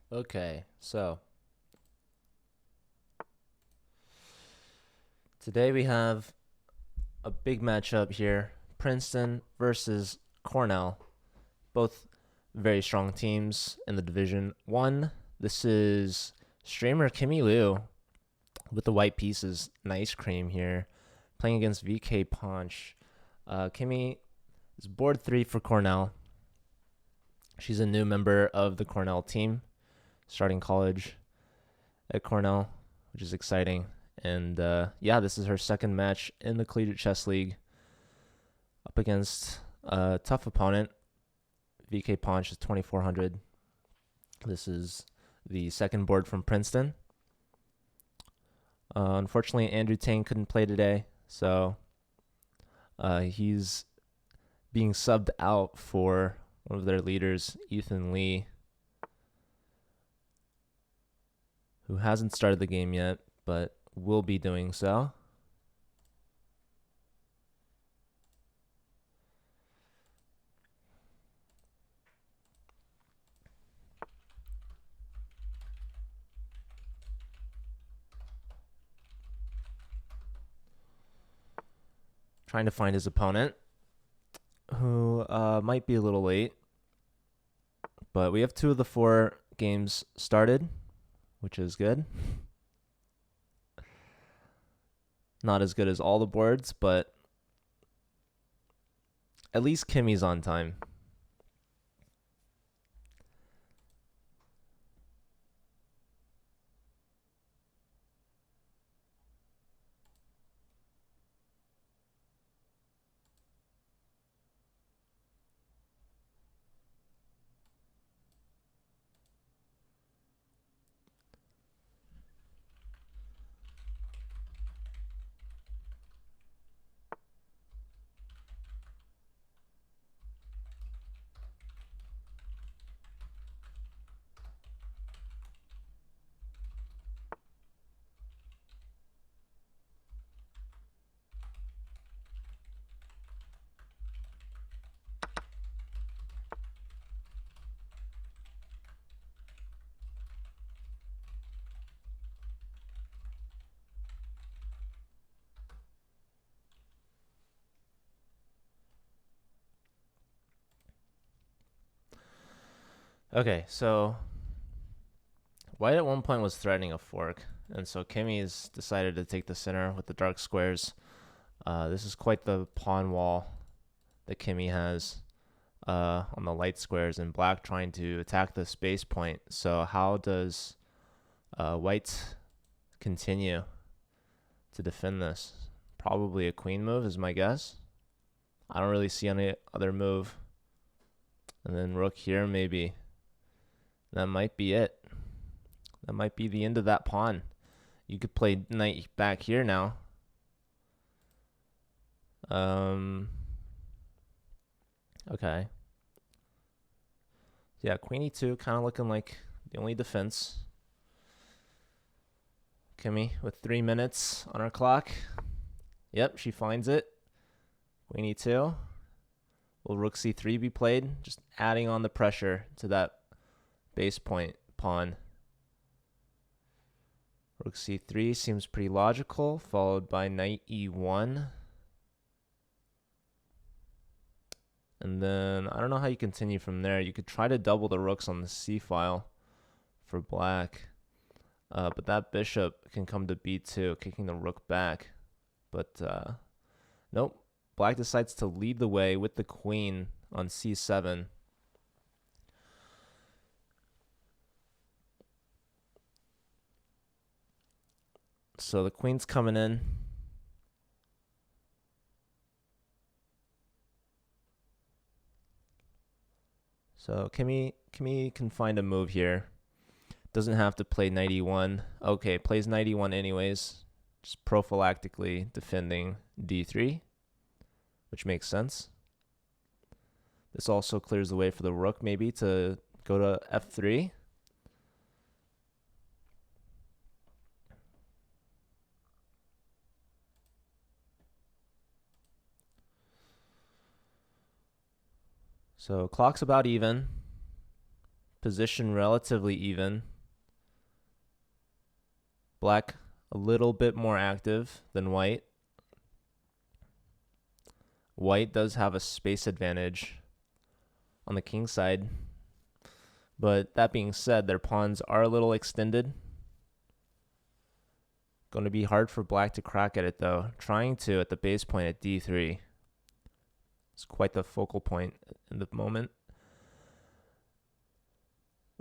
Okay, so today we have a big matchup here. Princeton versus Cornell. Both very strong teams in the Division 1. This is streamer Kimmy Liu with the white pieces and ice cream here, playing against VK Punch. Kimmy is board 3 for Cornell. She's a new member of the Cornell team, starting college at Cornell, which is exciting. And yeah, this is her second match in the Collegiate Chess League up against a tough opponent. VK Punch is 2400. This is the second board from Princeton. Unfortunately, Andrew Tang couldn't play today, so he's being subbed out for one of their leaders, Ethan Lee, who hasn't started the game yet, but will be doing so. Trying to find his opponent, who might be a little late. But we have 2 of the 4 games started, which is good. Not as good as all the boards, but at least Kimmy's on time. Okay, so white at one point was threatening a fork, and so Kimmy's decided to take the center with the dark squares. This is quite the pawn wall that Kimmy has on the light squares, and black trying to attack the space point. So how does white continue to defend this? Probably a queen move is my guess. I don't really see any other move. And then rook here, maybe. That might be it. That might be the end of that pawn. You could play knight back here now. Okay. Yeah, queen e2 kind of looking like the only defense. Kimmy with 3 minutes on her clock. Yep, she finds it. Queen e2. Will rook c3 be played? Just adding on the pressure to that base point pawn. Rook c3 seems pretty logical, followed by knight e1. And then I don't know how you continue from there. You could try to double the rooks on the c file for black. But that bishop can come to b2, kicking the rook back. But nope. Black decides to lead the way with the queen on c7. So the queen's coming in. So Kimmy can find a move here. Doesn't have to play knight e1. Okay, plays knight e1 anyways. Just prophylactically defending d3, which makes sense. This also clears the way for the rook maybe to go to f3. So clock's about even. Position relatively even. Black a little bit more active than white. White does have a space advantage on the king side. But that being said, their pawns are a little extended. Going to be hard for black to crack at it, though. Trying to at the base point at d3. It's quite the focal point in the moment.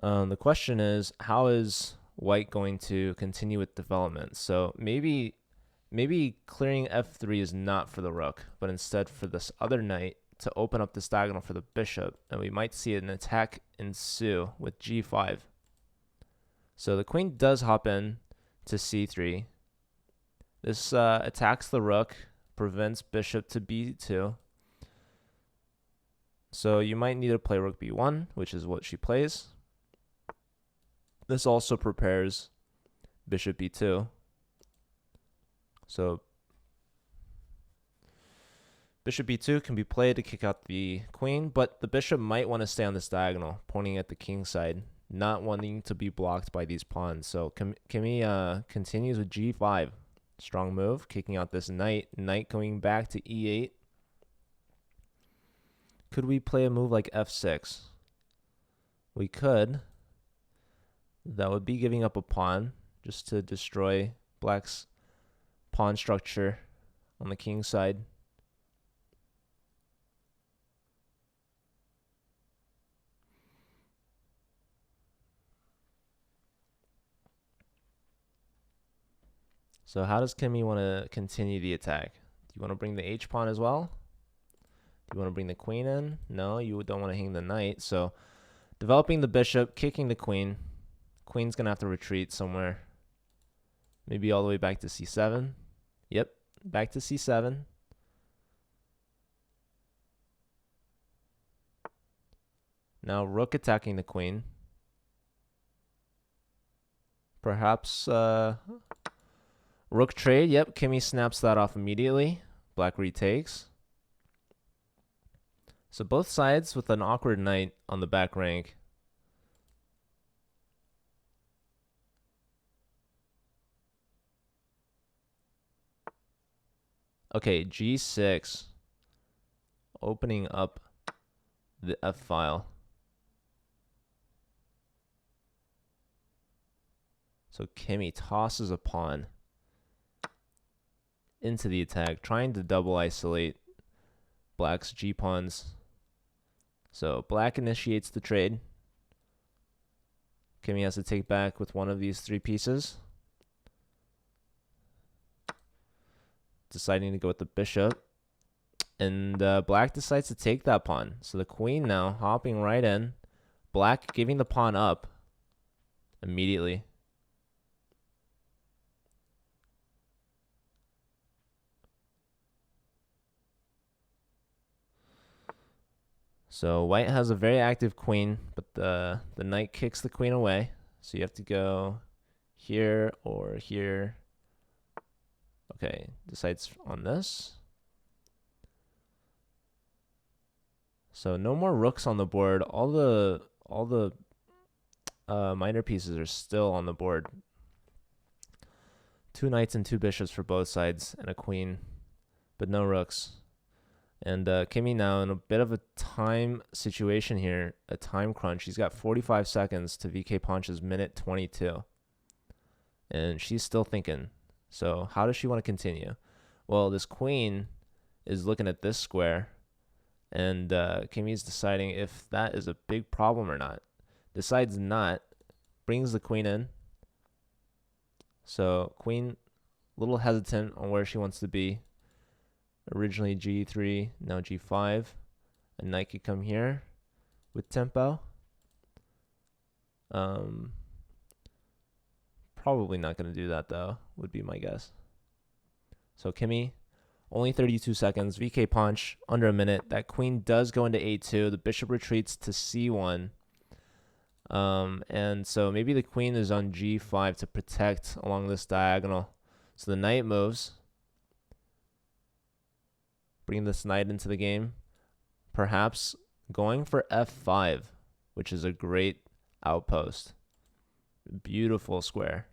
The question is, how is white going to continue with development? So maybe clearing f3 is not for the rook, but instead for this other knight to open up this diagonal for the bishop, and we might see an attack ensue with g5. So the queen does hop in to c3. This attacks the rook, prevents bishop to b2. So you might need to play rook b1, which is what she plays. This also prepares bishop b2. So bishop b2 can be played to kick out the queen, but the bishop might want to stay on this diagonal, pointing at the king side, not wanting to be blocked by these pawns. So Kimi continues with g5. Strong move, kicking out this knight. Knight going back to e8. Could we play a move like f6? We could. That would be giving up a pawn just to destroy black's pawn structure on the king side. So how does Kimi want to continue the attack? Do you want to bring the h pawn as well? Do you want to bring the queen in? No, you don't want to hang the knight. So developing the bishop, kicking the queen. Queen's going to have to retreat somewhere. Maybe all the way back to c7. Yep, back to c7. Now rook attacking the queen. Perhaps rook trade. Yep, Kimi snaps that off immediately. Black retakes. So both sides with an awkward knight on the back rank. Okay, g6. Opening up the f file. So Kimi tosses a pawn into the attack, trying to double isolate black's g pawns. So black initiates the trade. Kimi has to take back with one of these three pieces. Deciding to go with the bishop. And black decides to take that pawn. So the queen now hopping right in. Black giving the pawn up immediately. So white has a very active queen, but the knight kicks the queen away. So you have to go here or here. Okay, decides on this. So no more rooks on the board. All the minor pieces are still on the board. 2 knights and 2 bishops for both sides, and a queen, but no rooks. And Kimi now in a bit of a time situation here, a time crunch. He's got 45 seconds to VK Punch's minute 22. And she's still thinking. So how does she want to continue? Well, this queen is looking at this square. And Kimi's deciding if that is a big problem or not. Decides not. Brings the queen in. So queen, a little hesitant on where she wants to be. Originally g3, now g5. A knight could come here with tempo. Probably not going to do that though, would be my guess. So Kimi, only 32 seconds. VK punch, under a minute. That queen does go into a2. The bishop retreats to c1. And so maybe the queen is on g5 to protect along this diagonal. So the knight moves. Bring this knight into the game. Perhaps going for f5, which is a great outpost. Beautiful square.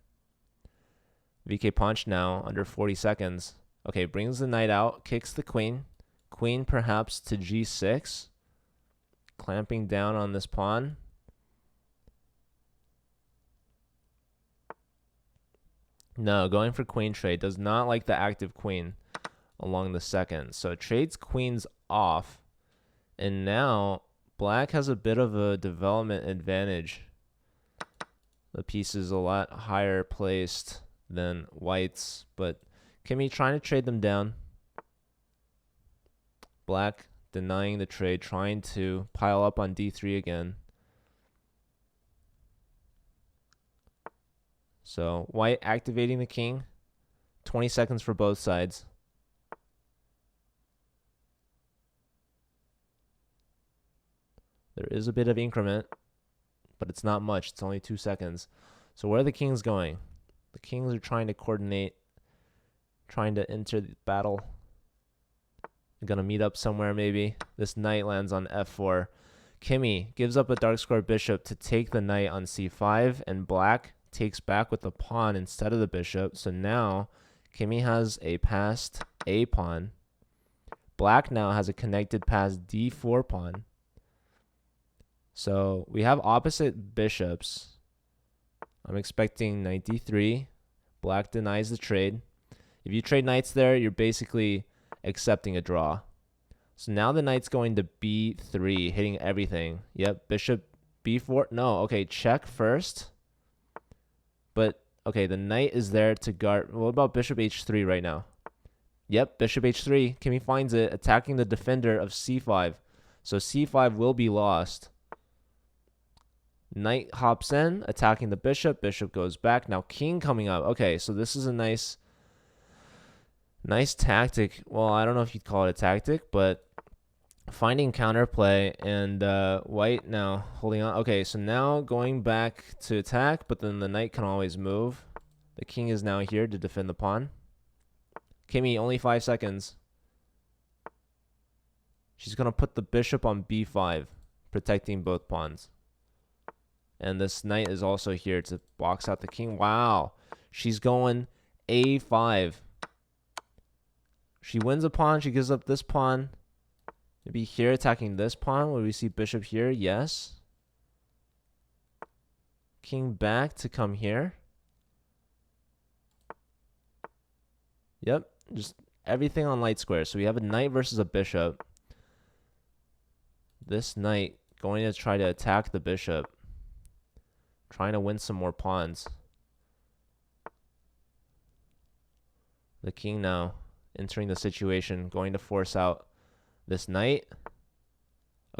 VK punch now under 40 seconds. Okay, brings the knight out, kicks the queen. Queen perhaps to g6. Clamping down on this pawn. No, going for queen trade. Does not like the active queen along the second. So trades queens off. And now black has a bit of a development advantage. The piece is a lot higher placed than white's, but Kimmy trying to trade them down. Black denying the trade, trying to pile up on d3 again. So white activating the king. 20 seconds for both sides. There is a bit of increment, but it's not much. It's only 2 seconds. So where are the kings going? The kings are trying to coordinate, trying to enter the battle. They're going to meet up somewhere maybe. This knight lands on f4. Kimmy gives up a dark square bishop to take the knight on c5, and black takes back with the pawn instead of the bishop. So now Kimmy has a passed a pawn. Black now has a connected passed d4 pawn. So we have opposite bishops. I'm expecting knight d3. Black denies the trade. If you trade knights there, you're basically accepting a draw. So now the knight's going to b3, hitting everything. Yep, bishop b4. No, okay, check first. But, okay, the knight is there to guard. What about bishop h3 right now? Yep, bishop h3. Kimmy finds it, attacking the defender of c5. So c5 will be lost. Knight hops in, attacking the bishop. Bishop goes back. Now king coming up. Okay, so this is a nice tactic. Well, I don't know if you'd call it a tactic, but finding counterplay, and white now holding on. Okay, so now going back to attack, but then the knight can always move. The king is now here to defend the pawn. Kimmy, only 5 seconds. She's going to put the bishop on b5, protecting both pawns. And this knight is also here to box out the king. Wow. She's going a5. She wins a pawn. She gives up this pawn. Maybe here attacking this pawn. Will we see bishop here? Yes. King back to come here. Yep. Just everything on light square. So we have a knight versus a bishop. This knight going to try to attack the bishop. Trying to win some more pawns. The king now entering the situation, going to force out this knight.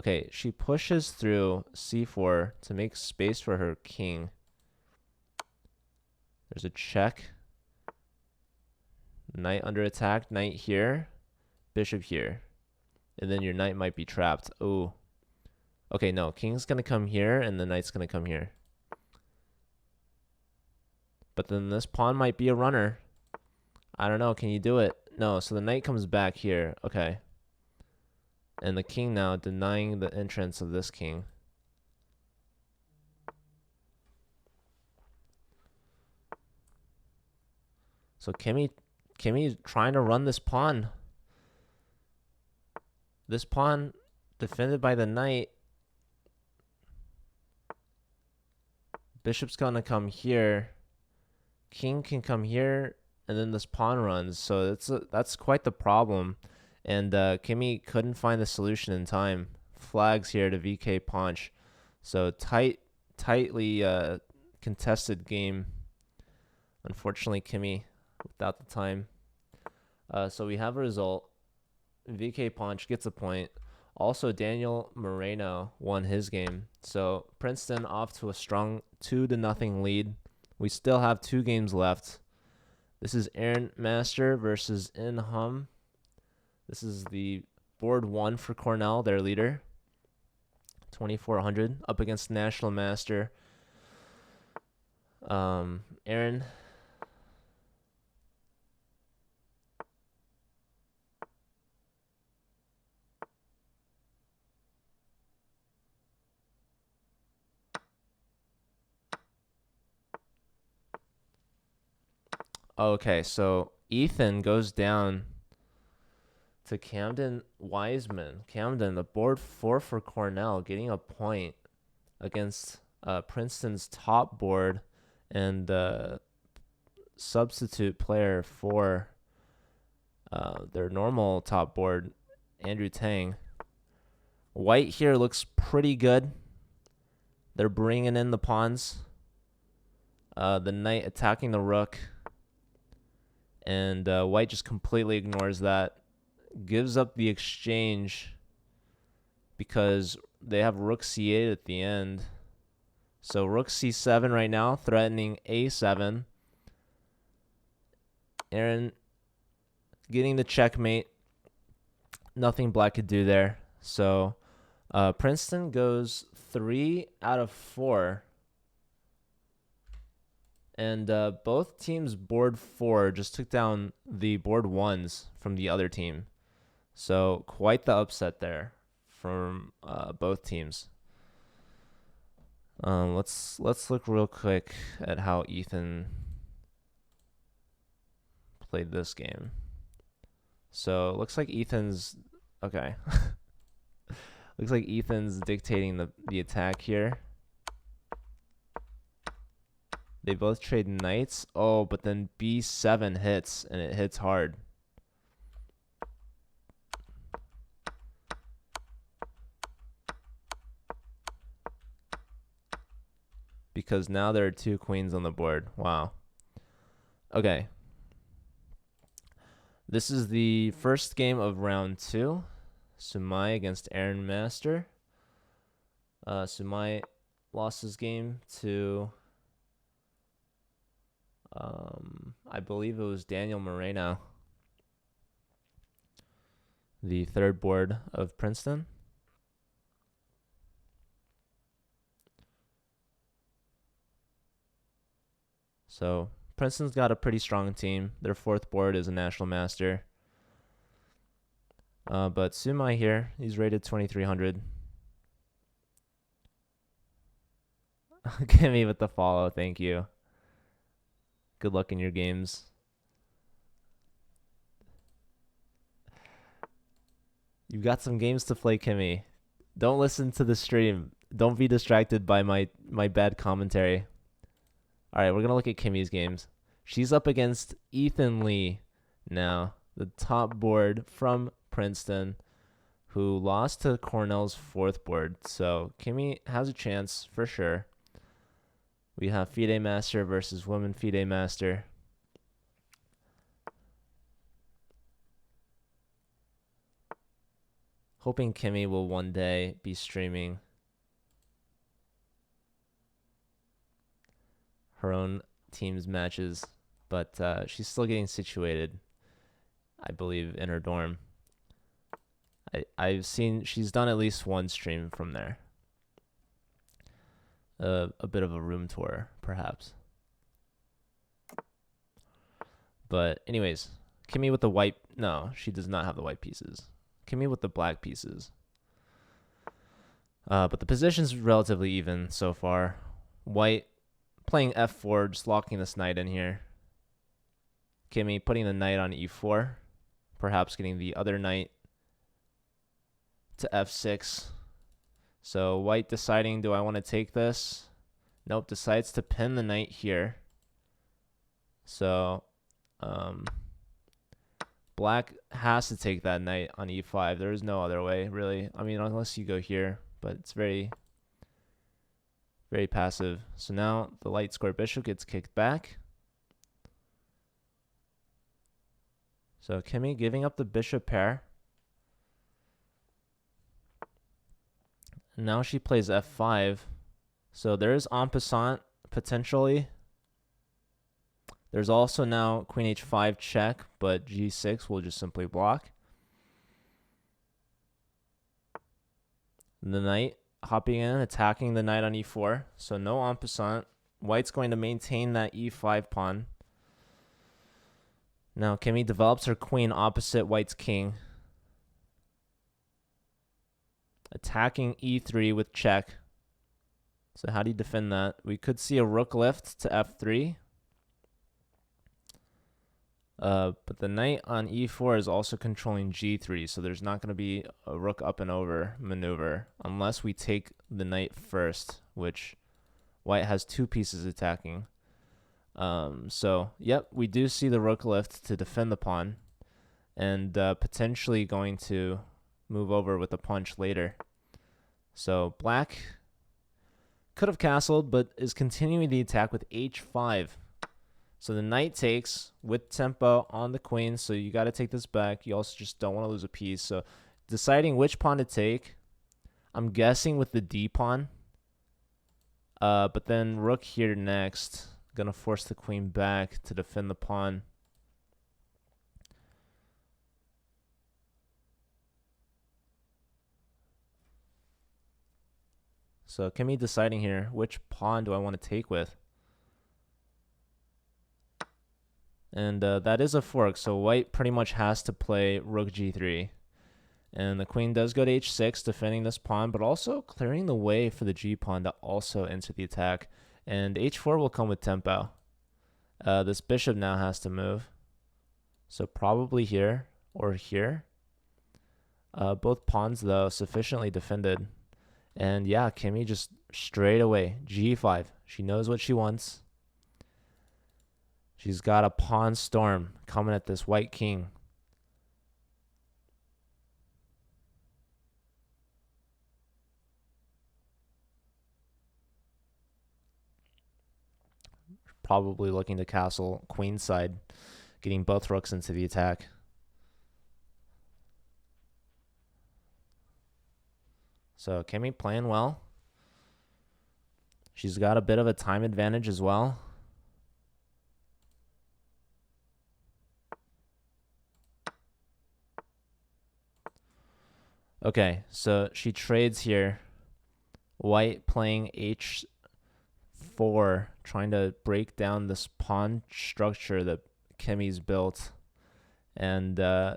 Okay, she pushes through c4 to make space for her king. There's a check. Knight under attack, knight here, bishop here. And then your knight might be trapped. Oh. Okay, no, king's going to come here and the knight's going to come here. But then this pawn might be a runner. I don't know. Can you do it? No. So the knight comes back here. Okay. And the king now denying the entrance of this king. So Kimmy trying to run this pawn. This pawn defended by the knight. Bishop's going to come here. King can come here, and then this pawn runs. So that's quite the problem. And Kimmy couldn't find the solution in time. Flags here to VK punch. So tightly contested game. Unfortunately, Kimmy without the time. So we have a result. VK punch gets a point. Also, Daniel Moreno won his game. So Princeton off to a strong 2-0 lead. We still have 2 games left. This is Aaron Master versus In Hum. This is the board 1 for Cornell, their leader. 2400 up against National Master. Aaron. Okay, so Ethan goes down to Camden Wiseman. Camden, the board 4 for Cornell, getting a point against Princeton's top board and substitute player for their normal top board, Andrew Tang. White here looks pretty good. They're bringing in the pawns. The knight attacking the rook. And White just completely ignores that. Gives up the exchange because they have rook c8 at the end. So rook c7 right now, threatening a7. Aaron getting the checkmate. Nothing black could do there. So Princeton goes 3 out of 4. And both teams' board 4 just took down the board 1s from the other team. So quite the upset there from both teams. Let's look real quick at how Ethan played this game. So it looks like Ethan's okay. Looks like Ethan's dictating the attack here. They both trade knights. Oh, but then b7 hits, and it hits hard. Because now there are 2 queens on the board. Wow. Okay. This is the first game of round 2. Sumai against Aaron Master. Sumai lost his game to, I believe it was Daniel Moreno, the 3rd board of Princeton. So Princeton's got a pretty strong team. Their 4th board is a national master. But Sumai here, he's rated 2,300. Give me with the follow, thank you. Good luck in your games. You've got some games to play, Kimmy. Don't listen to the stream. Don't be distracted by my bad commentary. All right, we're going to look at Kimmy's games. She's up against Ethan Lee now, the top board from Princeton, who lost to Cornell's 4th board. So Kimmy has a chance for sure. We have FIDE Master versus Women FIDE Master. Hoping Kimmy will one day be streaming her own team's matches, but she's still getting situated, I believe, in her dorm. I've seen she's done at least one stream from there. A bit of a room tour, perhaps. But anyways, Kimmy with the white. No, she does not have the white pieces. Kimmy with the black pieces. But the position's relatively even so far. White playing f4, just locking this knight in here. Kimmy putting the knight on e4, perhaps getting the other knight to f6. So white deciding, do I want to take this? Nope, decides to pin the knight here. So black has to take that knight on e5. There is no other way, really. I mean, unless you go here, but it's very, very passive. So now the light square bishop gets kicked back. So Kimmy giving up the bishop pair. Now she plays f5. So there is en passant potentially. There's also now queen h5 check, but g6 will just simply block. The knight hopping in, attacking the knight on e4. So no en passant. White's going to maintain that e5 pawn. Now Kimmy develops her queen opposite White's king. Attacking e3 with check. So how do you defend that? We could see a rook lift to f3. But the knight on e4 is also controlling g3, so there's not going to be a rook up and over maneuver unless we take the knight first, which white has 2 pieces attacking. So, yep, we do see the rook lift to defend the pawn, and potentially going to move over with a punch later. So black could have castled, but is continuing the attack with h5. So the knight takes with tempo on the queen, so you got to take this back. You also just don't want to lose a piece. So deciding which pawn to take, I'm guessing with the d pawn. But then rook here next. Going to force the queen back to defend the pawn. So Kimmy deciding here, which pawn do I want to take with? And that is a fork, so white pretty much has to play rook g3. And the queen does go to h6, defending this pawn, but also clearing the way for the g pawn to also enter the attack. And h4 will come with tempo. This bishop now has to move. So probably here or here. Both pawns, though, sufficiently defended. And yeah, Kimmy just straight away, g5. She knows what she wants. She's got a pawn storm coming at this white king. Probably looking to castle queenside, getting both rooks into the attack. So Kimmy playing well. She's got a bit of a time advantage as well. Okay, so she trades here. White playing h4, trying to break down this pawn structure that Kimmy's built. And yeah,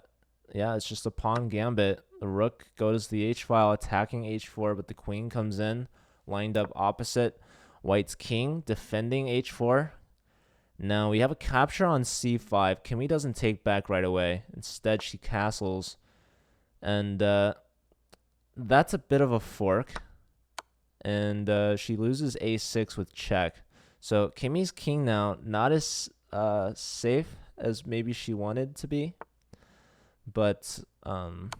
it's just a pawn gambit. The rook goes to the h file, attacking h4, but the queen comes in, lined up opposite white's king, defending h4. Now we have a capture on c5. Kimmy doesn't take back right away. Instead, she castles. And that's a bit of a fork. And she loses a6 with check. So Kimmy's king now not as safe as maybe she wanted to be. But, okay,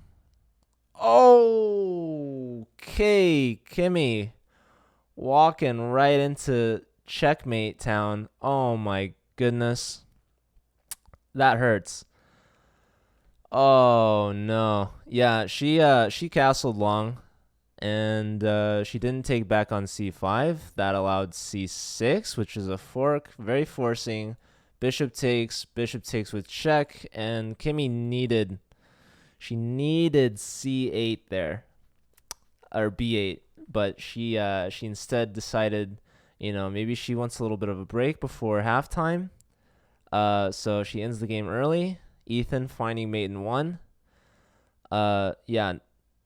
Kimmy walking right into checkmate town. Oh my goodness. That hurts. Oh no. Yeah, she castled long, and she didn't take back on c5. That allowed c6, which is a fork, very forcing. Bishop takes with check, and Kimmy needed c8 there, or b8, but she instead decided, maybe she wants a little bit of a break before halftime. So she ends the game early. Ethan finding mate in 1. Yeah,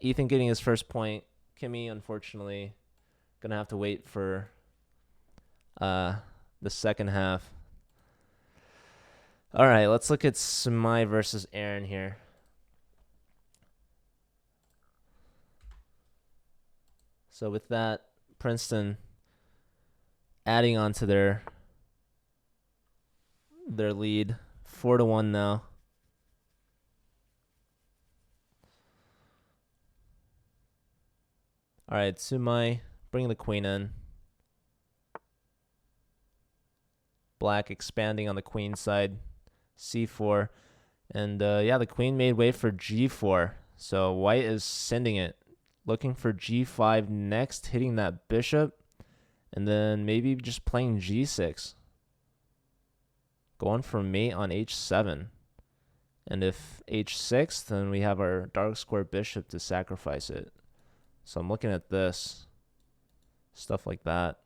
Ethan getting his first point. Kimmy, unfortunately, gonna have to wait for the second half. All right, let's look at Sumai versus Aaron here. So with that, Princeton adding on to their lead, 4-1 now. All right, Sumai bringing the queen in. Black expanding on the queen side, c4. And yeah, the queen made way for g4. So white is sending it, looking for g5 next, hitting that bishop, and then maybe just playing g6. Going for mate on h7. And if h6, then we have our dark square bishop to sacrifice it. So I'm looking at this. Stuff like that.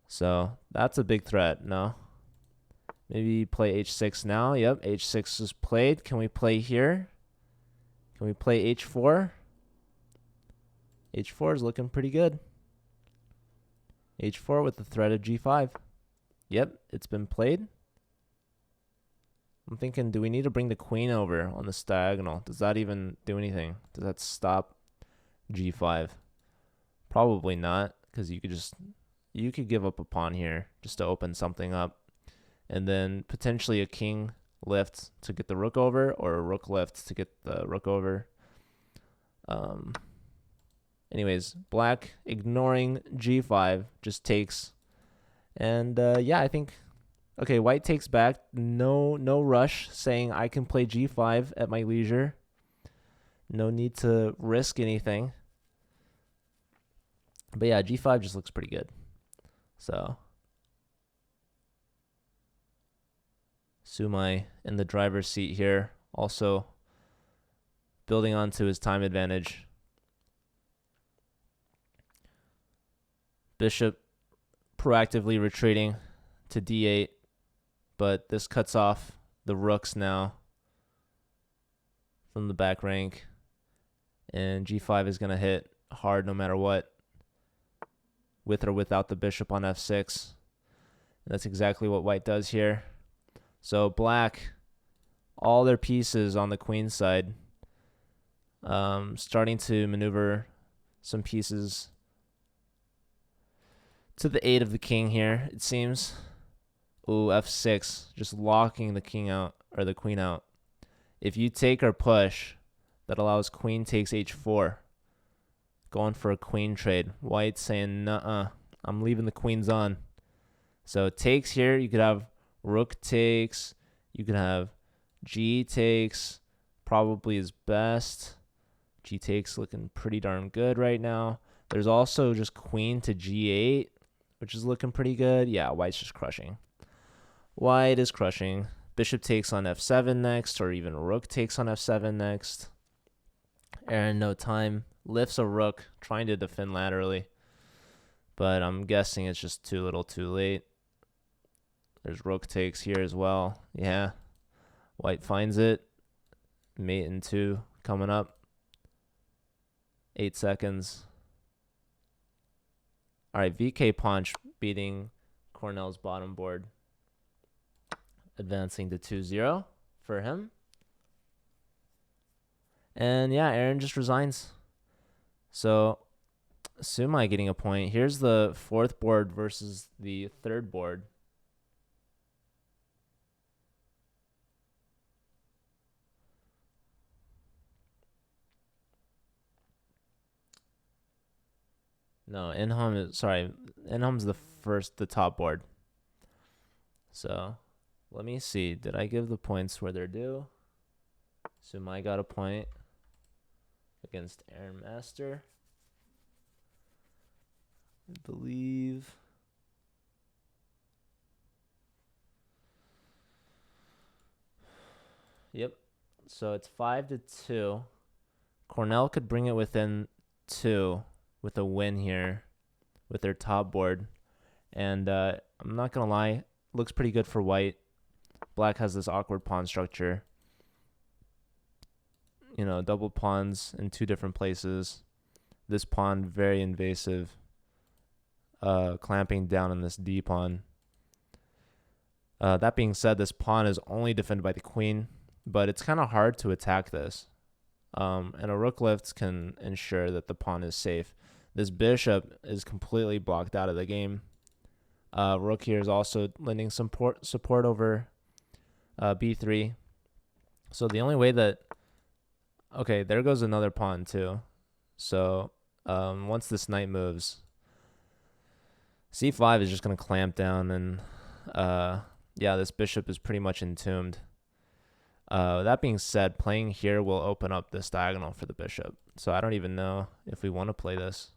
So that's a big threat, no? Maybe play h6 now. Yep, h6 is played. Can we play here? Can we play h4? h4 is looking pretty good. h4 with the threat of g5. Yep, it's been played. I'm thinking, do we need to bring the queen over on this diagonal? Does that even do anything? Does that stop g5? Probably not, because you could give up a pawn here just to open something up. And then potentially a king lift to get the rook over, or a rook lift to get the rook over. Anyways, black ignoring g5 just takes. And yeah, I think, okay, white takes back. No rush, saying I can play g5 at my leisure. No need to risk anything. But yeah, g5 just looks pretty good. So Sumai in the driver's seat here, also building onto his time advantage. Bishop proactively retreating to d8, but this cuts off the rooks now from the back rank, and g5 is going to hit hard no matter what, with or without the bishop on f6. And that's exactly what white does here. So black, all their pieces on the queen side, starting to maneuver some pieces to the aid of the king here, it seems. Ooh, f6, just locking the king out, or the queen out. If you take or push, that allows queen takes h4. Going for a queen trade. White saying, nuh-uh, I'm leaving the queens on. So takes here, you could have rook takes, you could have g takes, probably is best. G takes looking pretty darn good right now. There's also just queen to g8, which is looking pretty good. Yeah, white's just crushing. White is crushing. Bishop takes on f7 next, or even rook takes on f7 next. Aaron, no time, lifts a rook, trying to defend laterally. But I'm guessing it's just too little too late. There's rook takes here as well. Yeah. White finds it. Mate in 2 coming up. 8 seconds. All right, VK Punch beating Cornell's bottom board. Advancing to 2-0 for him. And yeah, Aaron just resigns. So Sumai getting a point. Here's the 4th board versus the 3rd board. No, Inhom's the top board. So let me see. Did I give the points where they're due? Sumai got a point against Aaron Master, I believe. Yep. So it's 5-2. Cornell could bring it within 2 with a win here with their top board. And I'm not going to lie, looks pretty good for white. Black has this awkward pawn structure. You know, double pawns in 2 different places. This pawn very invasive, clamping down on this D pawn. That being said, this pawn is only defended by the queen, but it's kind of hard to attack this. And a rook lift can ensure that the pawn is safe. This bishop is completely blocked out of the game. Rook here is also lending some support over b3. So the only way that... Okay, there goes another pawn too. So once this knight moves, c5 is just going to clamp down, and yeah, this bishop is pretty much entombed. That being said, playing here will open up this diagonal for the bishop. So I don't even know if we want to play this.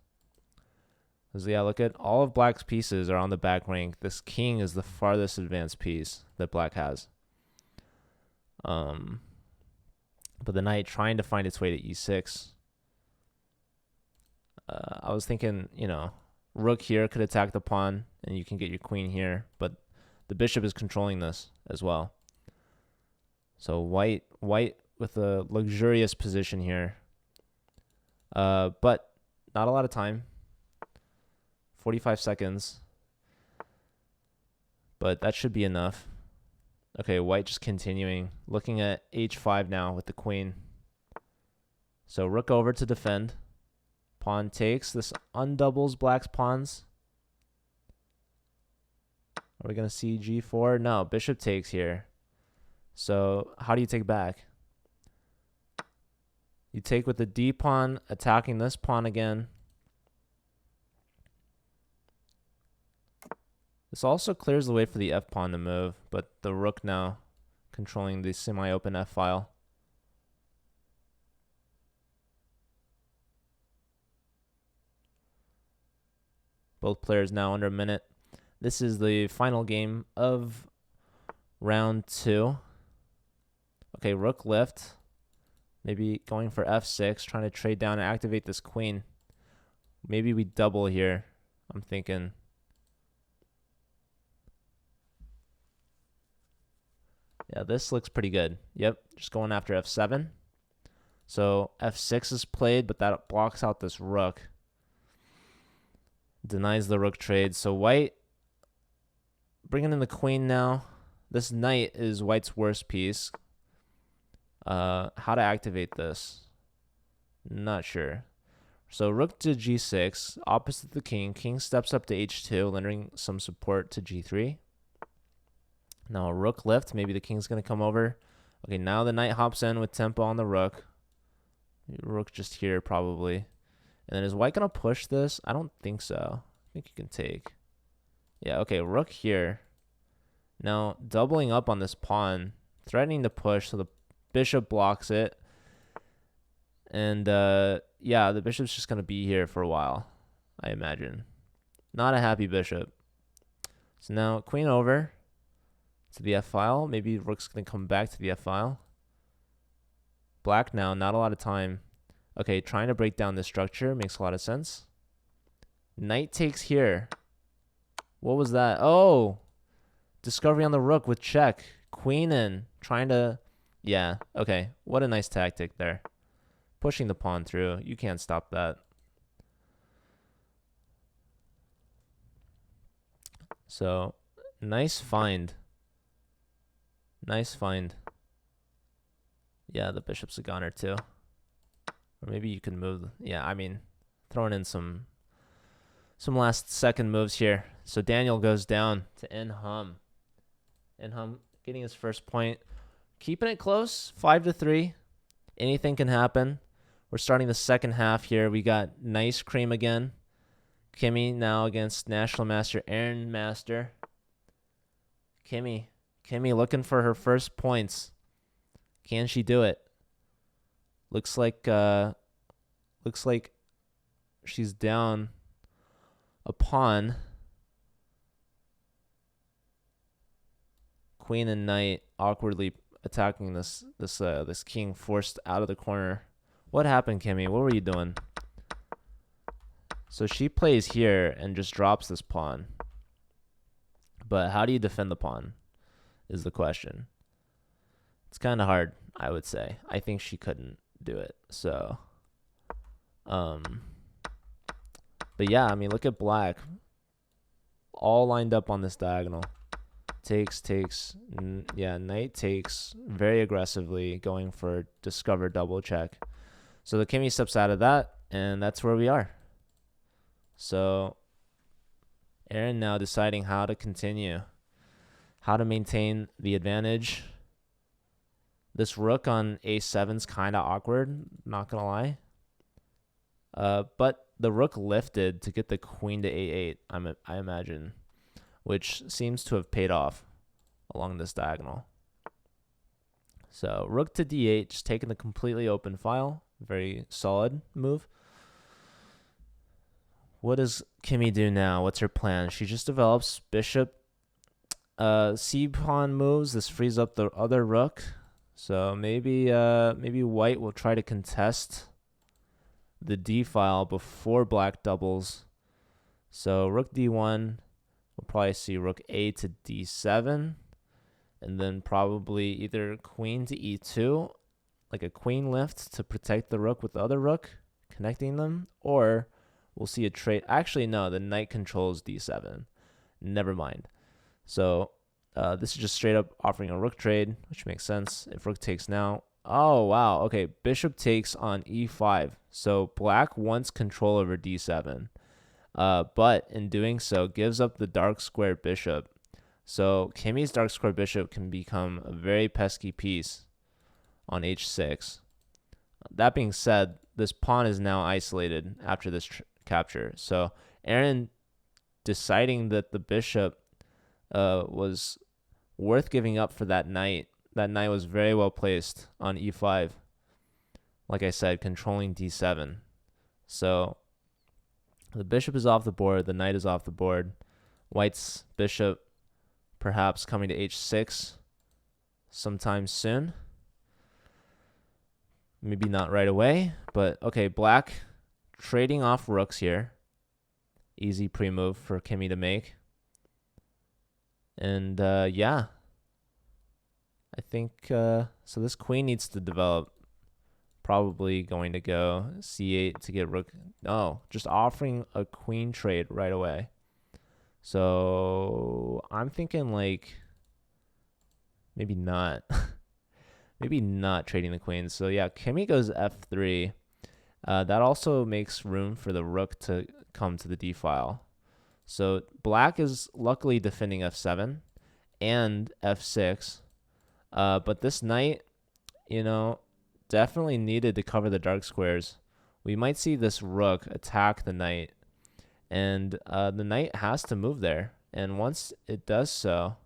Because yeah, look at all of black's pieces are on the back rank. This king is the farthest advanced piece that black has. But the knight trying to find its way to e6. I was thinking, you know, rook here could attack the pawn, and you can get your queen here. But the bishop is controlling this as well. So white with a luxurious position here. But not a lot of time. 45 seconds. But that should be enough. Okay, white just continuing. Looking at h5 now with the queen. So rook over to defend. Pawn takes. This undoubles black's pawns. Are we going to see g4? No, bishop takes here. So how do you take back? You take with the d pawn, attacking this pawn again. This also clears the way for the f pawn to move, but the rook now controlling the semi-open f file. Both players now under a minute. This is the final game of round 2. Okay, rook lift. Maybe going for f6, trying to trade down and activate this queen. Maybe we double here, I'm thinking. Yeah, this looks pretty good. Yep, just going after f7. So f6 is played, but that blocks out this rook. Denies the rook trade. So white bringing in the queen now. This knight is white's worst piece. How to activate this? Not sure. So rook to g6, opposite the king. King steps up to h2, lending some support to g3. Now a rook lift. Maybe the king's going to come over. Okay, now the knight hops in with tempo on the rook. Rook just here probably. And then is white going to push this? I don't think so. I think you can take. Yeah, okay, rook here. Now doubling up on this pawn, threatening to push, so the bishop blocks it. And yeah, the bishop's just going to be here for a while, I imagine. Not a happy bishop. So now queen over to the f file. Maybe rook's going to come back to the f file. Black now, not a lot of time. Okay, trying to break down this structure makes a lot of sense. Knight takes here. What was that? Oh, discovery on the rook with check. Queen in, trying to... Yeah, okay. What a nice tactic there. Pushing the pawn through. You can't stop that. So, nice find. Nice find. Yeah, the bishop's a goner too. Or maybe you can move. Yeah, I mean, throwing in some last second moves here. So Daniel goes down to Inhum. Inhum getting his first point. Keeping it close, 5-3. Anything can happen. We're starting the second half here. We got nice cream again. Kimmy now against National Master Aaron Master. Kimmy looking for her first points. Can she do it? Looks like she's down a pawn. Queen and knight awkwardly attacking this king forced out of the corner. What happened, Kimmy? What were you doing? So she plays here and just drops this pawn. But how do you defend the pawn is the question. It's kind of hard, I would say. I think she couldn't do it. So, but yeah, I mean, look at black. All lined up on this diagonal. Takes. Yeah, knight takes very aggressively, going for discover double check. So the Kimmy steps out of that, and that's where we are. So Aaron now deciding how to continue, how to maintain the advantage. This rook on a7's kind of awkward, not going to lie. But the rook lifted to get the queen to a8, I imagine, which seems to have paid off along this diagonal. So rook to d8, just taking the completely open file. Very solid move. What does Kimmy do now? What's her plan? She just develops bishop c pawn moves. This frees up the other rook. So maybe white will try to contest the d file before black doubles. So rook d1, we'll probably see rook a to d7, and then probably either queen to e2, like a queen lift to protect the rook with the other rook, connecting them, or we'll see a trade. Actually, no, the knight controls d7. Never mind. So This is just straight up offering a rook trade, which makes sense. If rook takes now. Oh, wow. Okay, bishop takes on e5. So black wants control over d7. But in doing so, gives up the dark square bishop. So Kimmy's dark square bishop can become a very pesky piece on h6. That being said, this pawn is now isolated after this capture. So Aaron deciding that the bishop was worth giving up for that knight. That knight was very well placed on e5. Like I said, controlling d7. So the bishop is off the board. The knight is off the board. White's bishop perhaps coming to h6 sometime soon. Maybe not right away, but okay, black trading off rooks here. Easy pre-move for Kimmy to make. And yeah, I think so this queen needs to develop. Probably going to go c8 to get rook. No, just offering a queen trade right away. So I'm thinking like maybe not. Maybe not trading the queen. So yeah, Kimmy goes f3. That also makes room for the rook to come to the d file. So black is luckily defending f7 and f6. But this knight, you know, definitely needed to cover the dark squares. We might see this rook attack the knight. And the knight has to move there. And once it does so,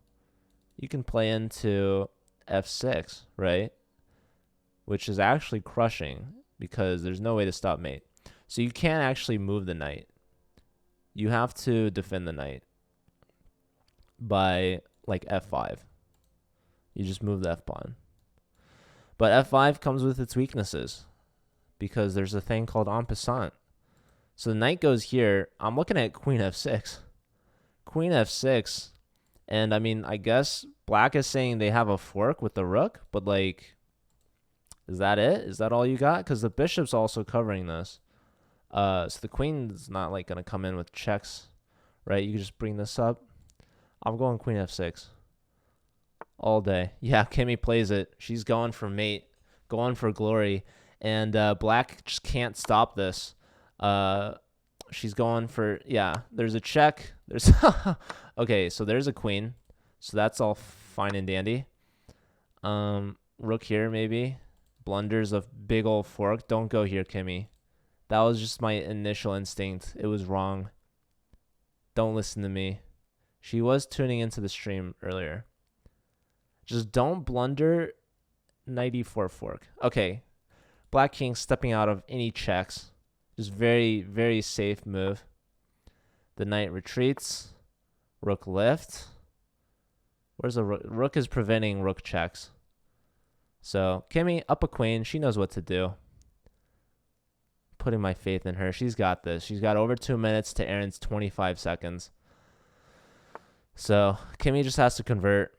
you can play into f6, right? Which is actually crushing because there's no way to stop mate. So you can't actually move the knight. You have to defend the knight by like f5. You just move the f-pawn. But f5 comes with its weaknesses because there's a thing called en passant. So the knight goes here. I'm looking at queen f6. Queen f6. And I mean, I guess black is saying they have a fork with the rook, but like, is that it? Is that all you got? Because the bishop's also covering this. So the queen's not like going to come in with checks, right? You can just bring this up. I'm going queen f6 all day. Yeah, Kimmy plays it. She's going for mate, going for glory. And black just can't stop this. She's going for, yeah, there's a check. There's okay, so there's a queen. So that's all fine and dandy. Rook here maybe. Blunders of big old fork. Don't go here, Kimmy. That was just my initial instinct. It was wrong. Don't listen to me. She was tuning into the stream earlier. Just don't blunder knight e4 fork. Okay. Black king stepping out of any checks. Just very, very safe move. The knight retreats. Rook lift. Where's the rook? Rook is preventing rook checks. So Kimmy up a queen. She knows what to do. Putting my faith in her. She's got this. She's got over 2 minutes to Aaron's 25 seconds. So Kimmy just has to convert.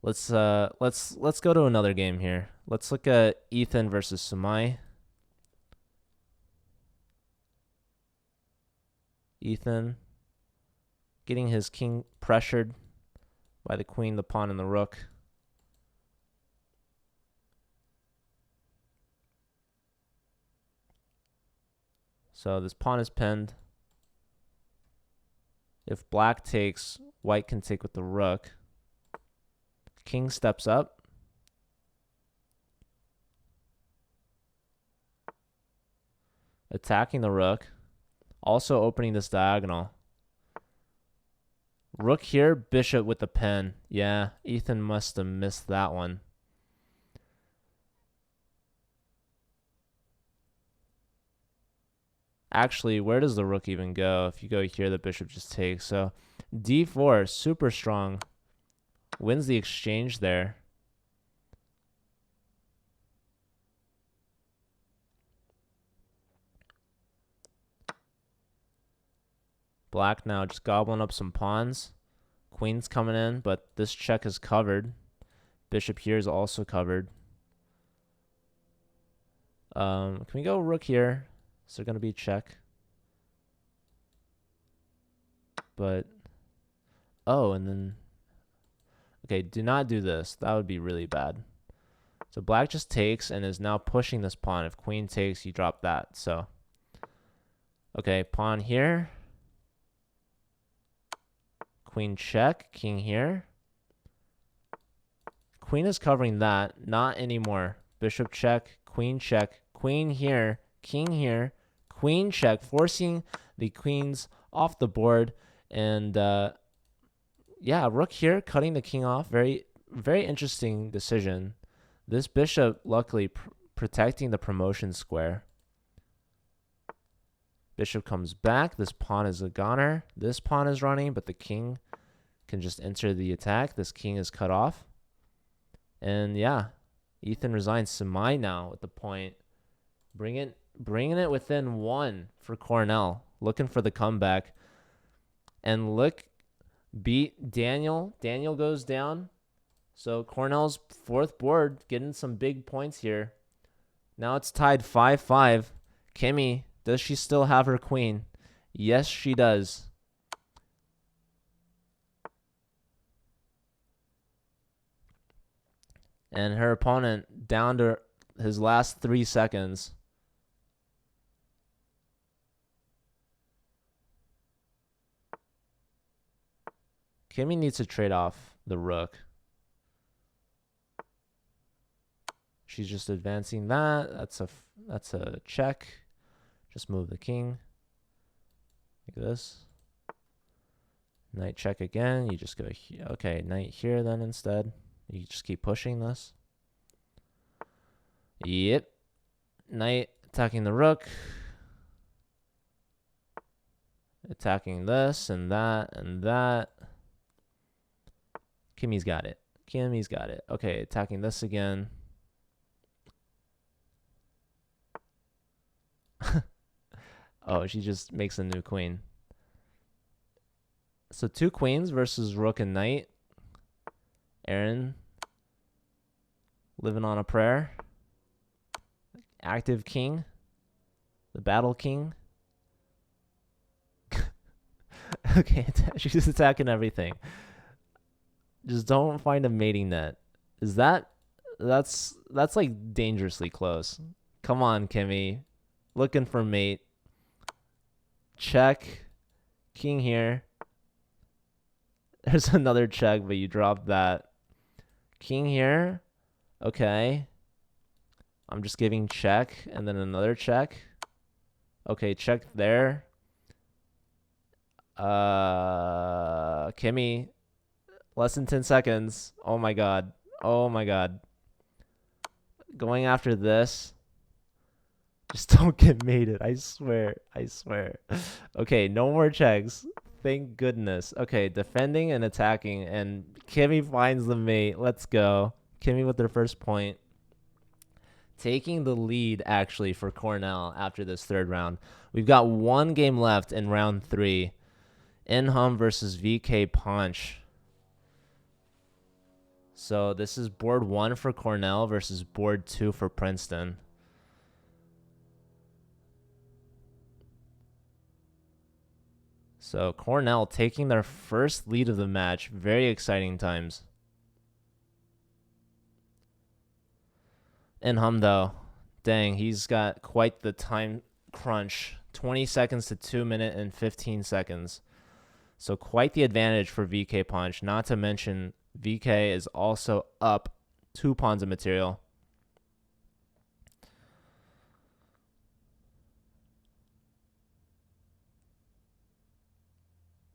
Let's go to another game here. Let's look at Ethan versus Sumai. Ethan getting his king pressured by the queen, the pawn, and the rook. So this pawn is pinned. If black takes, white can take with the rook. King steps up. Attacking the rook. Also opening this diagonal. Rook here, bishop with the pin. Yeah, Ethan must have missed that one. Actually, where does the rook even go? If you go here, the bishop just takes. So d4, super strong. Wins the exchange there. Black now just gobbling up some pawns. Queen's coming in, but this check is covered. Bishop here is also covered. Can we go rook here? Is there going to be a check? But Oh, and then... Okay, do not do this. That would be really bad. So black just takes and is now pushing this pawn. If queen takes, you drop that. So, okay, pawn here. Queen check, king here. Queen is covering that. Not anymore. Bishop check, queen here, king here, queen check, forcing the queens off the board. And yeah, rook here, cutting the king off. Very, very interesting decision. This bishop, luckily, protecting the promotion square. Bishop comes back. This pawn is a goner. This pawn is running, but the king can just enter the attack. This king is cut off. And yeah, Ethan resigns. Samai now with the point. Bringing it within one for Cornell. Looking for the comeback. And look, beat Daniel. Daniel goes down. So Cornell's fourth board getting some big points here. Now it's tied 5-5. Kimmy, does she still have her queen? Yes, she does. And her opponent down to his last 3 seconds. Kimmy needs to trade off the rook. She's just advancing that. That's a check. Just move the king. Like this. Knight check again. You just go here. Okay, knight here then instead. You just keep pushing this. Yep. Knight attacking the rook. Attacking this and that and that. Kimmy's got it. Kimmy's got it. Okay, attacking this again. Oh, she just makes a new queen. So 2 queens versus rook and knight. Aaron living on a prayer. Active king. The battle king. Okay, she's attacking everything. Just don't find a mating net. Is that's like dangerously close. Come on, Kimmy. Looking for mate. Check. King here. There's another check, but you dropped that. King here. Okay. I'm just giving check and then another check. Okay, check there. Kimmy. Less than 10 seconds. Oh my god. Oh my god. Going after this. Just don't get mated. I swear. I swear. Okay, no more checks. Thank goodness. Okay, defending and attacking. And Kimmy finds the mate. Let's go. Kimmy with their first point. Taking the lead, actually, for Cornell after this third round. We've got 1 game left in round 3. Inhum versus VK Punch. So this is board 1 for Cornell versus board 2 for Princeton. So Cornell taking their first lead of the match. Very exciting times. Inhum though, dang, he's got quite the time crunch. 20 seconds to 2 minutes and 15 seconds. So quite the advantage for VK Punch. Not to mention VK is also up 2 pawns of material.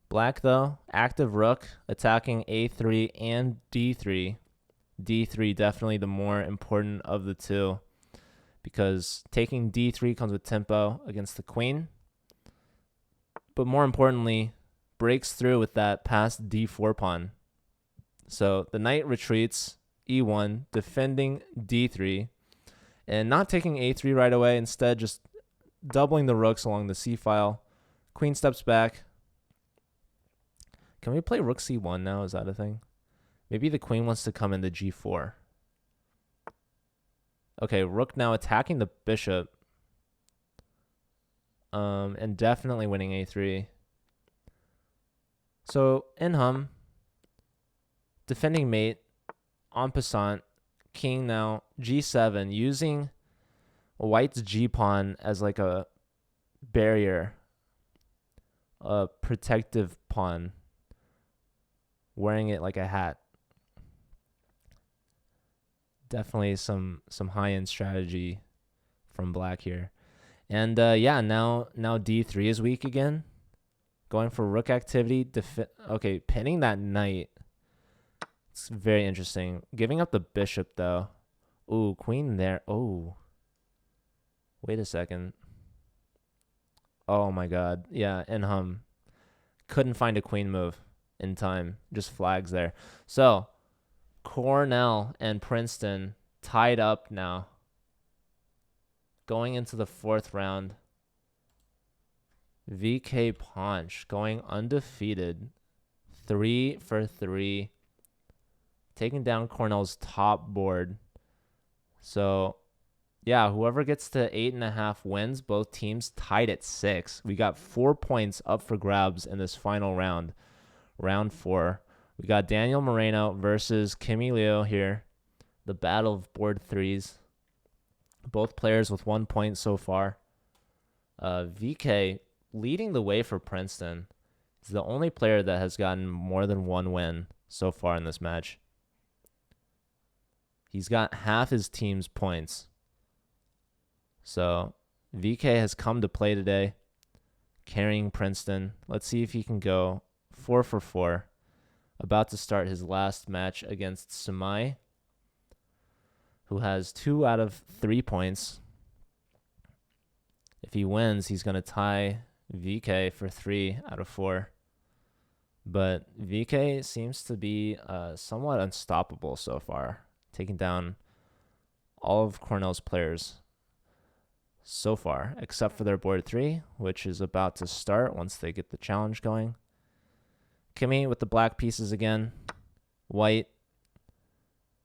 Black though, active rook, attacking A3 and D3. D3 definitely the more important of the two, because taking D3 comes with tempo against the queen, but more importantly, breaks through with that past D4 pawn. So the knight retreats, E1, defending D3, and not taking A3 right away, instead just doubling the rooks along the C file. Queen steps back. Can we play rook C1 now? Is that a thing? Maybe the queen wants to come into G4. Okay, rook now attacking the bishop. And definitely winning A3. So Inhum defending mate, en passant, king now, g7, using white's g-pawn as like a barrier, a protective pawn, wearing it like a hat. Definitely some high-end strategy from black here. And yeah, now d3 is weak again. Going for rook activity. Okay, pinning that knight. It's very interesting. Giving up the bishop, though. Ooh, queen there. Oh. Wait a second. Oh, my God. Yeah, and couldn't find a queen move in time. Just flags there. So, Cornell and Princeton tied up now. Going into the fourth round. VK Punch going undefeated. 3 for 3. Taking down Cornell's top board. So, yeah, whoever gets to 8.5 wins, both teams tied at 6. We got 4 points up for grabs in this final round. Round 4. We got Daniel Moreno versus Kimmy Liu here. The battle of board threes. Both players with 1 point so far. VK leading the way for Princeton. He's the only player that has gotten more than 1 win so far in this match. He's got half his team's points. So VK has come to play today, carrying Princeton. Let's see if he can go 4 for 4. About to start his last match against Sumai, who has 2 out of 3 points. If he wins, he's going to tie VK for 3 out of 4. But VK seems to be somewhat unstoppable so far, taking down all of Cornell's players so far, except for their board 3, which is about to start once they get the challenge going. Kimmy with the black pieces again. White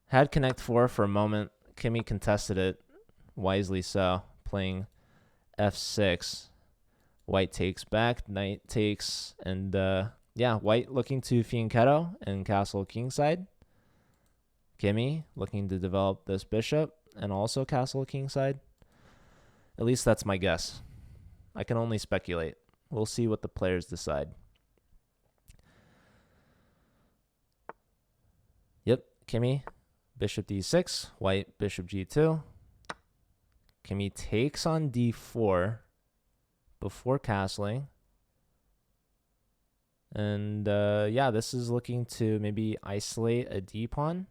had connect 4 for a moment. Kimmy contested it, wisely so, playing f6. White takes back, knight takes, and yeah, white looking to fianchetto and castle kingside. Kimmy looking to develop this bishop and also castle kingside. At least that's my guess. I can only speculate. We'll see what the players decide. Yep, Kimmy, bishop d6, white, bishop g2. Kimmy takes on d4 before castling. And yeah, this is looking to maybe isolate a d-pawn.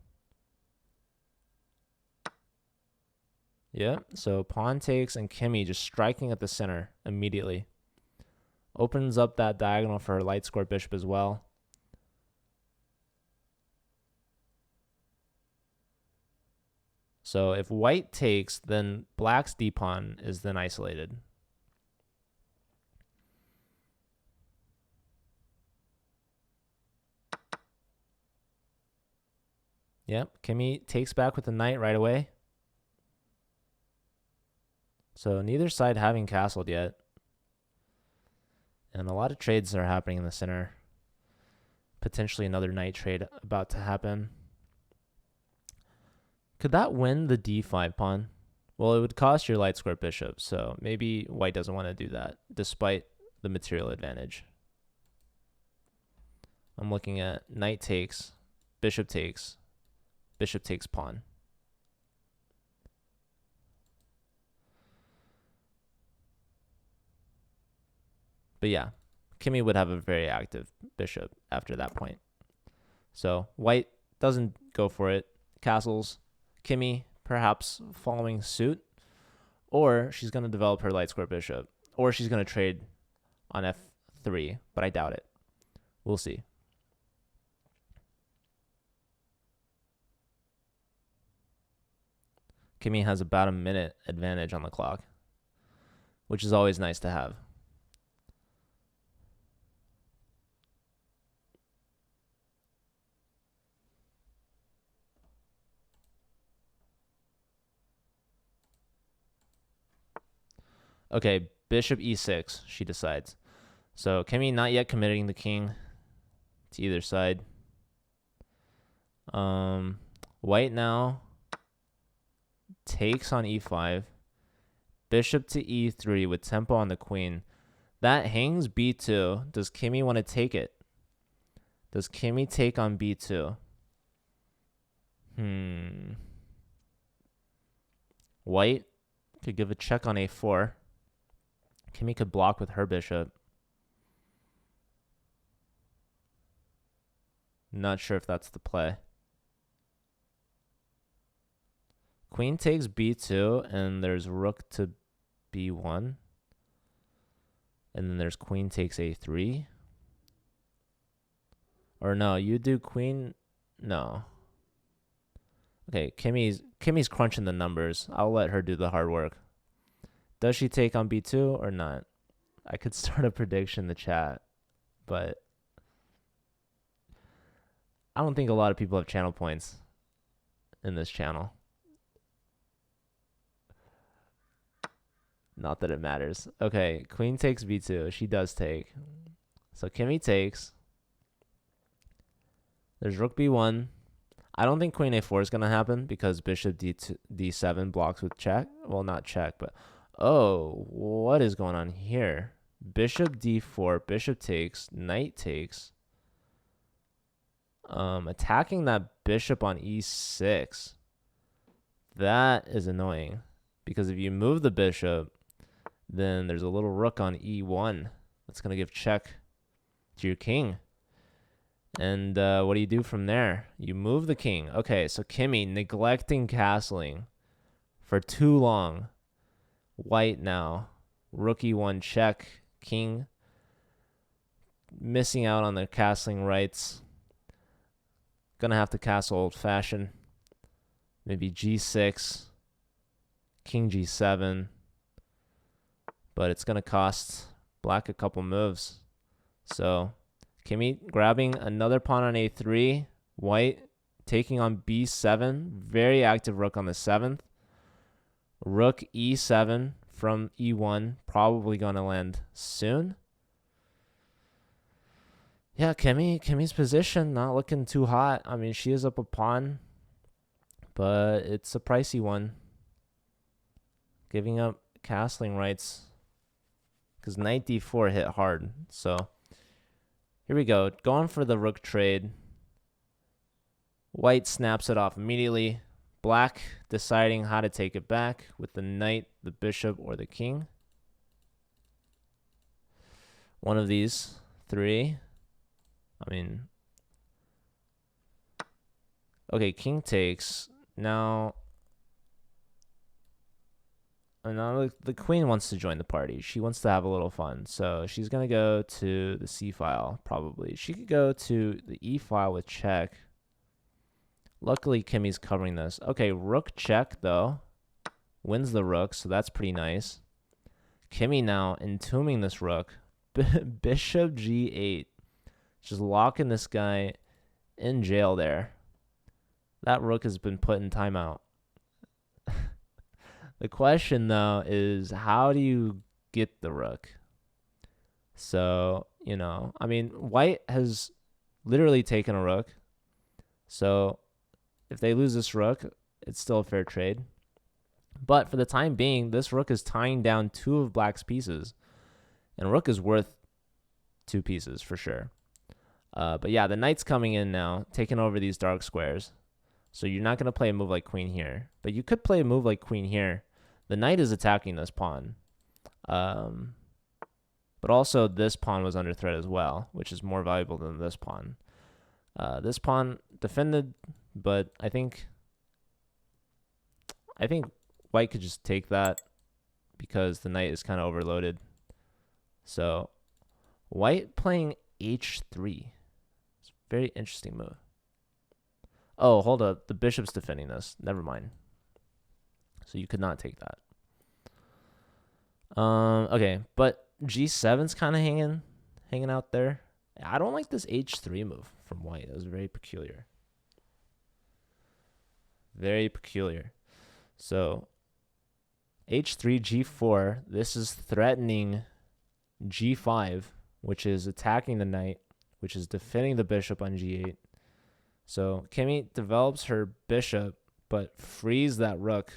Yeah, so pawn takes and Kimmy just striking at the center immediately. Opens up that diagonal for her light square bishop as well. So if white takes, then black's d-pawn is then isolated. Yep, Kimmy takes back with the knight right away. So neither side having castled yet. And a lot of trades are happening in the center. Potentially another knight trade about to happen. Could that win the d5 pawn? Well, it would cost your light square bishop, so maybe white doesn't want to do that, despite the material advantage. I'm looking at knight takes, bishop takes pawn. But yeah, Kimmy would have a very active bishop after that point. So white doesn't go for it, castles. Kimmy perhaps following suit, or she's going to develop her light square bishop, or she's going to trade on f3, but I doubt it. We'll see. Kimmy has about a minute advantage on the clock, which is always nice to have. Okay, bishop e6, she decides. So Kimmy not yet committing the king to either side. White now takes on e5. Bishop to e3 with tempo on the queen. That hangs b2. Does Kimmy want to take it? Does Kimmy take on b2? White could give a check on a4. Kimmy could block with her bishop. Not sure if that's the play. Queen takes b2, and there's rook to b1. And then there's queen takes a3. Or no, you do queen. No. Okay, Kimmy's crunching the numbers. I'll let her do the hard work. Does she take on b2 or not? I could start a prediction in the chat, but I don't think a lot of people have channel points in this channel. Not that it matters. Okay, queen takes b2. She does take. So Kimmy takes. There's rook b1. I don't think queen a4 is going to happen because bishop d7 blocks with check. Well, not check, but... Oh, what is going on here? Bishop d4, bishop takes, knight takes. Attacking that bishop on e6. That is annoying. Because if you move the bishop, then there's a little rook on e1. That's going to give check to your king. And what do you do from there? You move the king. Okay, so Kimmy neglecting castling for too long. White now. Rook e1 check. King missing out on the castling rights. Gonna have to castle old-fashioned. Maybe g6. King g7. But it's gonna cost black a couple moves. So... Kimmy grabbing another pawn on a3. White taking on b7. Very active rook on the 7th. Rook e7 from e1. Probably going to land soon. Yeah, Kimmy's position not looking too hot. I mean, she is up a pawn. But it's a pricey one. Giving up castling rights. Because knight d4 hit hard. So... Here we go. Going for the rook trade. White snaps it off immediately. Black deciding how to take it back with the knight, the bishop, or the king. One of these three. I mean... Okay, king takes. Now the queen wants to join the party. She wants to have a little fun. So she's going to go to the c file, probably. She could go to the e file with check. Luckily, Kimmy's covering this. Okay, rook check, though. Wins the rook, so that's pretty nice. Kimmy now entombing this rook. Bishop g8. Just locking this guy in jail there. That rook has been put in timeout. The question, though, is how do you get the rook? So, you know, I mean, white has literally taken a rook. So, if they lose this rook, it's still a fair trade. But for the time being, this rook is tying down two of black's pieces. And rook is worth two pieces for sure. But yeah, the knight's coming in now, taking over these dark squares. So you're not going to play a move like queen here. But you could play a move like queen here. The knight is attacking this pawn. But also this pawn was under threat as well, which is more valuable than this pawn. This pawn defended, but I think white could just take that because the knight is kind of overloaded. So white playing h3. It's a very interesting move. Oh, hold up. The bishop's defending this. Never mind. So you could not take that. Okay, but g7's kind of hanging out there. I don't like this h3 move from white. It was very peculiar. Very peculiar. So h3, g4. This is threatening g5, which is attacking the knight, which is defending the bishop on g8. So Kimmy develops her bishop, but frees that rook.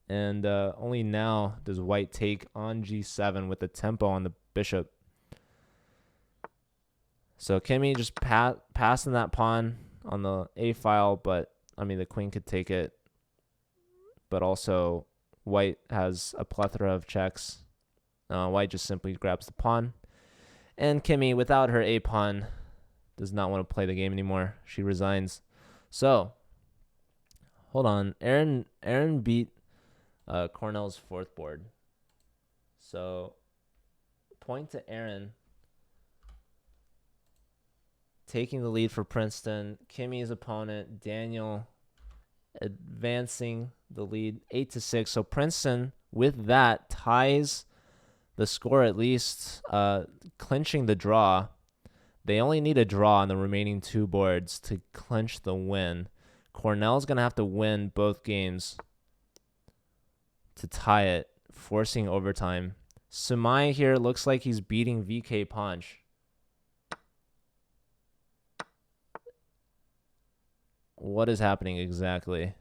And only now does white take on g7 with the tempo on the bishop. So Kimmy just passing that pawn on the a file, but I mean the queen could take it. But also white has a plethora of checks. White just simply grabs the pawn. And Kimmy, without her a pawn, does not want to play the game anymore. She resigns. So, hold on. Aaron beat Cornell's fourth board. So, point to Aaron taking the lead for Princeton. Kimmy's opponent, Daniel, advancing the lead 8-6. So Princeton, with that, ties the score, at least clinching the draw. They only need a draw on the remaining two boards to clinch the win. Cornell's going to have to win both games to tie it, forcing overtime. Sumai here looks like he's beating VK Punch. What is happening exactly?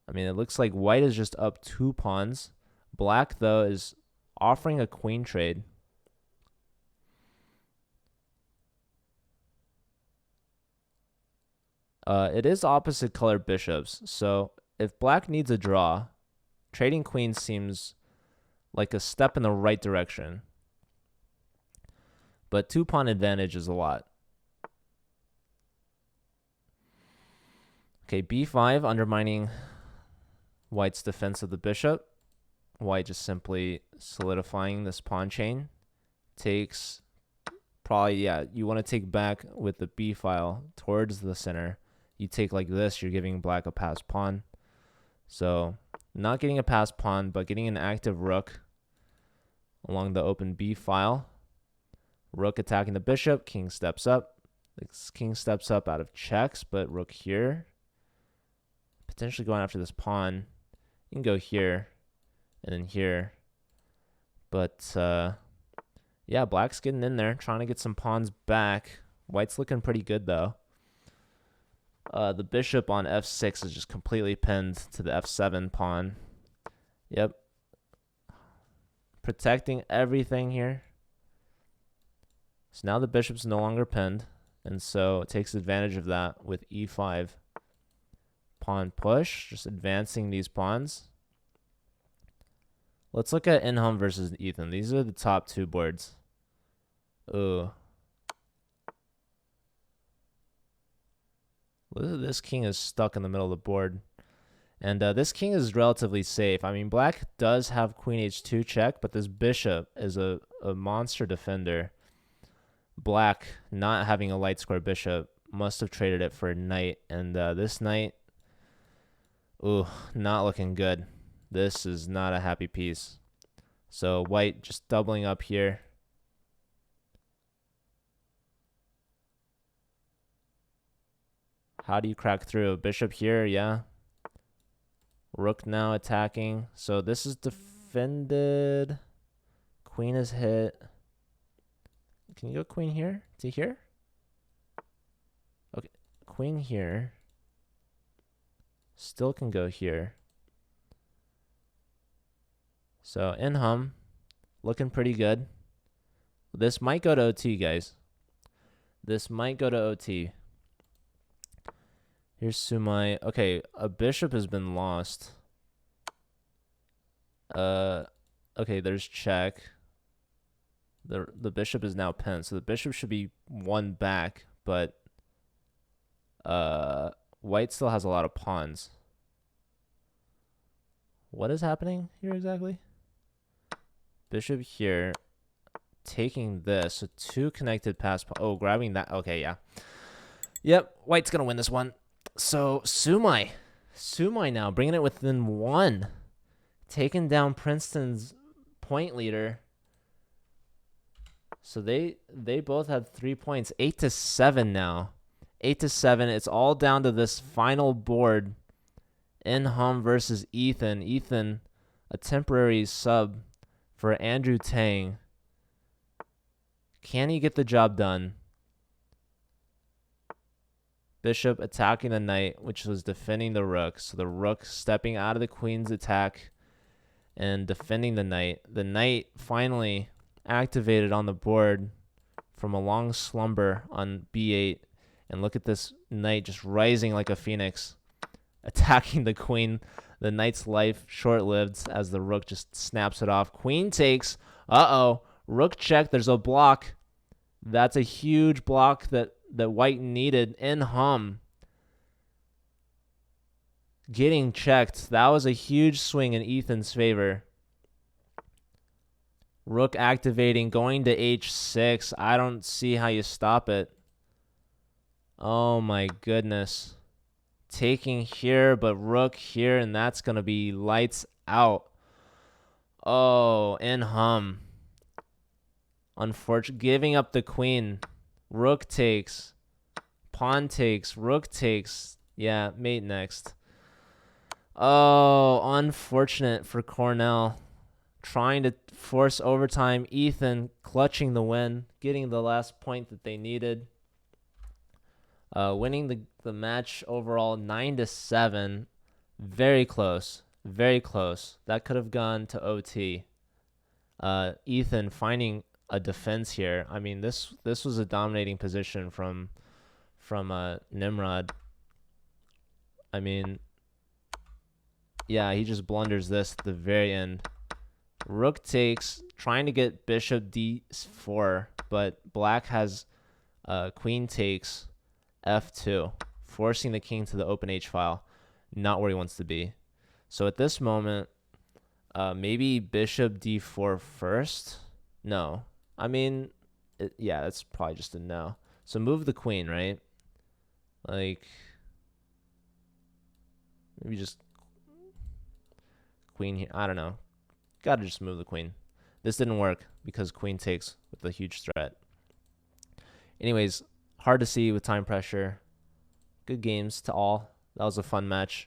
I mean, it looks like white is just up 2 pawns. Black, though, is offering a queen trade. It is opposite color bishops, so if black needs a draw, trading queens seems like a step in the right direction. But 2-pawn advantage is a lot. Okay, b5 undermining white's defense of the bishop. White just simply solidifying this pawn chain. Takes probably, yeah, you want to take back with the b file towards the center. You take like this, you're giving black a passed pawn. So not getting a passed pawn, but getting an active rook along the open b file. Rook attacking the bishop, king steps up. The king steps up out of checks, but rook here. Potentially going after this pawn. You can go here and then here. But yeah, black's getting in there, trying to get some pawns back. White's looking pretty good though. The bishop on f6 is just completely pinned to the f7 pawn. Yep. Protecting everything here. So now the bishop's no longer pinned, and so it takes advantage of that with e5. Pawn push, just advancing these pawns. Let's look at Inham versus Ethan. These are the top 2 boards. Ooh. This king is stuck in the middle of the board. And this king is relatively safe. I mean, black does have queen h2 check, but this bishop is a monster defender. Black, not having a light square bishop, must have traded it for a knight. And this knight, ooh, not looking good. This is not a happy piece. So white just doubling up here. How do you crack through? Bishop here, yeah. Rook now attacking. So this is defended. Queen is hit. Can you go queen here to here? Okay, queen here. Still can go here. So Inham looking pretty good. This might go to OT, guys. This might go to OT. Here's Sumai. Okay, a bishop has been lost. Okay, there's check. The bishop is now pinned, so the bishop should be 1 back, but white still has a lot of pawns. What is happening here exactly? Bishop here, taking this, so 2 connected pass. Oh, grabbing that. Okay, yeah. Yep, white's gonna win this one. So Sumai now bringing it within 1, taking down Princeton's point leader. So they both have 3 points, 8-7 now, 8-7. It's all down to this final board. Inham versus Ethan. Ethan, a temporary sub for Andrew Tang. Can he get the job done? Bishop attacking the knight, which was defending the rook. So the rook stepping out of the queen's attack and defending the knight. The knight finally activated on the board from a long slumber on b8. And look at this knight just rising like a phoenix, attacking the queen. The knight's life short-lived as the rook just snaps it off. Queen takes. Uh-oh. Rook check. There's a block. That's a huge block that white needed. In hum. Getting checked. That was a huge swing in Ethan's favor. Rook activating, going to h6. I don't see how you stop it. Oh my goodness. Taking here, but rook here, and that's going to be lights out. Oh, in hum. Unfortunate. Giving up the queen. Rook takes. Pawn takes. Rook takes. Yeah, mate next. Oh, unfortunate for Cornell. Trying to force overtime. Ethan clutching the win, getting the last point that they needed. Winning the match overall 9-7. Very close. Very close. That could have gone to OT. Ethan finding a defense here. I mean, this was a dominating position from Nimrod. I mean, yeah, he just blunders this at the very end. Rook takes, trying to get bishop d4, but black has queen takes f2, forcing the king to the open h file, not where he wants to be. So at this moment, maybe bishop d4 first? No. I mean, yeah, that's probably just a no. So move the queen, right? Like, maybe just queen here. I don't know. Gotta just move the queen. This didn't work because queen takes with a huge threat. Anyways, hard to see with time pressure. Good games to all. That was a fun match.